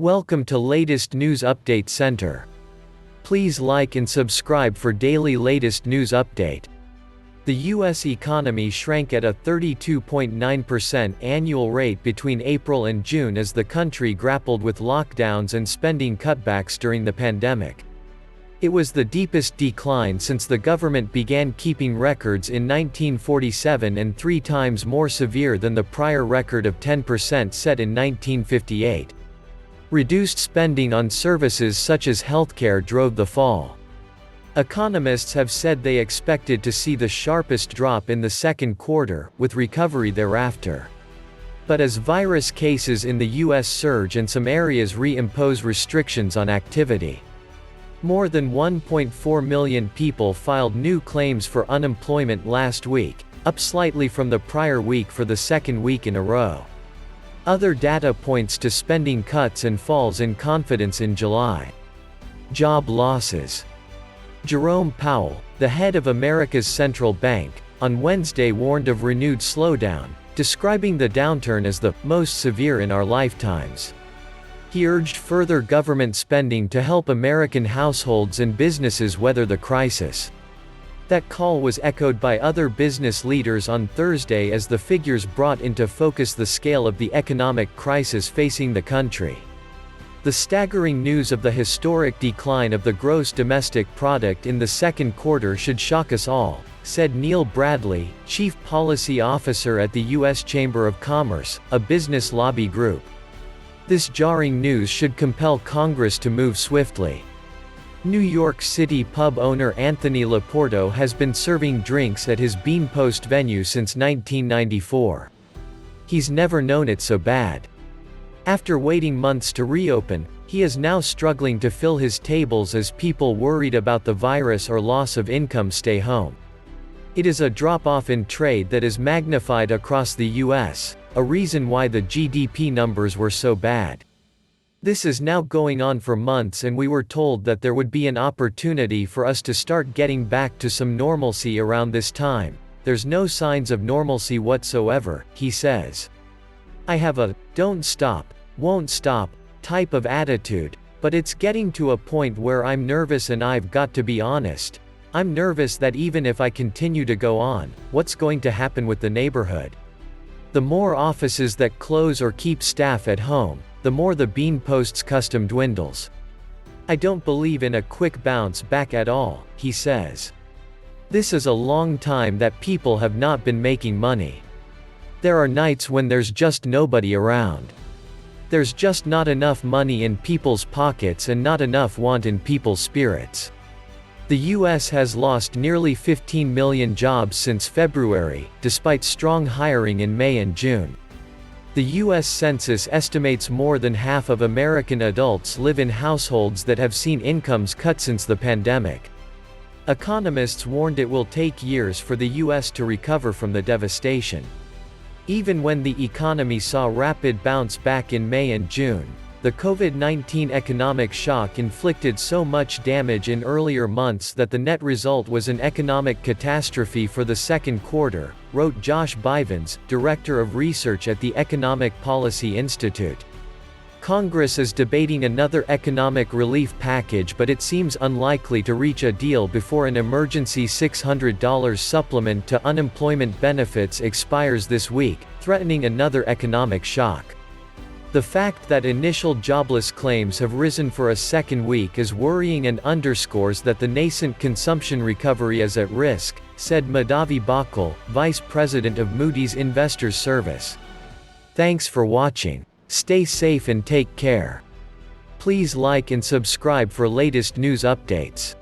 Welcome to latest news update center. Please like and subscribe for daily latest news update. The U.S. economy shrank at a 32.9% annual rate between April and June as the country grappled with lockdowns and spending cutbacks during the pandemic. It was the deepest decline since the government began keeping records in 1947 and 3 times more severe than the prior record of 10% set in 1958. Reduced spending on services such as healthcare drove the fall. Economists have said they expected to see the sharpest drop in the second quarter, with recovery thereafter. But as virus cases in the U.S. surge and some areas re-impose restrictions on activity, more than 1.4 million people filed new claims for unemployment last week, up slightly from the prior week for the second week in a row. Other data points to spending cuts and falls in confidence in July. Job losses. Jerome Powell, the head of America's central bank, on Wednesday warned of renewed slowdown, describing the downturn as the most severe in our lifetimes. He urged further government spending to help American households and businesses weather the crisis. That call was echoed by other business leaders on Thursday as the figures brought into focus the scale of the economic crisis facing the country. The staggering news of the historic decline of the gross domestic product in the second quarter should shock us all, said Neil Bradley, chief policy officer at the U.S. Chamber of Commerce, a business lobby group. This jarring news should compel Congress to move swiftly. New York City pub owner Anthony Laporto has been serving drinks at his Bean Post venue since 1994. He's never known it so bad. After waiting months to reopen, he is now struggling to fill his tables as people worried about the virus or loss of income stay home. It is a drop-off in trade that is magnified across the U.S., a reason why the GDP numbers were so bad. This is now going on for months, and we were told that there would be an opportunity for us to start getting back to some normalcy around this time. There's no signs of normalcy whatsoever, he says. I have a don't stop, won't stop type of attitude, but it's getting to a point where I'm nervous, and I've got to be honest. I'm nervous that even if I continue to go on, what's going to happen with the neighborhood? The more offices that close or keep staff at home, the more the Bean Post's custom dwindles. I don't believe in a quick bounce back at all, he says. This is a long time that people have not been making money. There are nights when there's just nobody around. There's just not enough money in people's pockets and not enough want in people's spirits. The U.S. has lost nearly 15 million jobs since February, despite strong hiring in May and June. The U.S. Census estimates more than half of American adults live in households that have seen incomes cut since the pandemic. Economists warned it will take years for the U.S. to recover from the devastation. Even when the economy saw rapid bounce back in May and June, the COVID-19 economic shock inflicted so much damage in earlier months that the net result was an economic catastrophe for the second quarter, wrote Josh Bivens, director of research at the Economic Policy Institute. Congress is debating another economic relief package, but it seems unlikely to reach a deal before an emergency $600 supplement to unemployment benefits expires this week, threatening another economic shock. The fact that initial jobless claims have risen for a second week is worrying and underscores that the nascent consumption recovery is at risk, said Madhavi Bakal, vice president of Moody's Investors Service. Thanks for watching. Stay safe and take care. Please like and subscribe for latest news updates.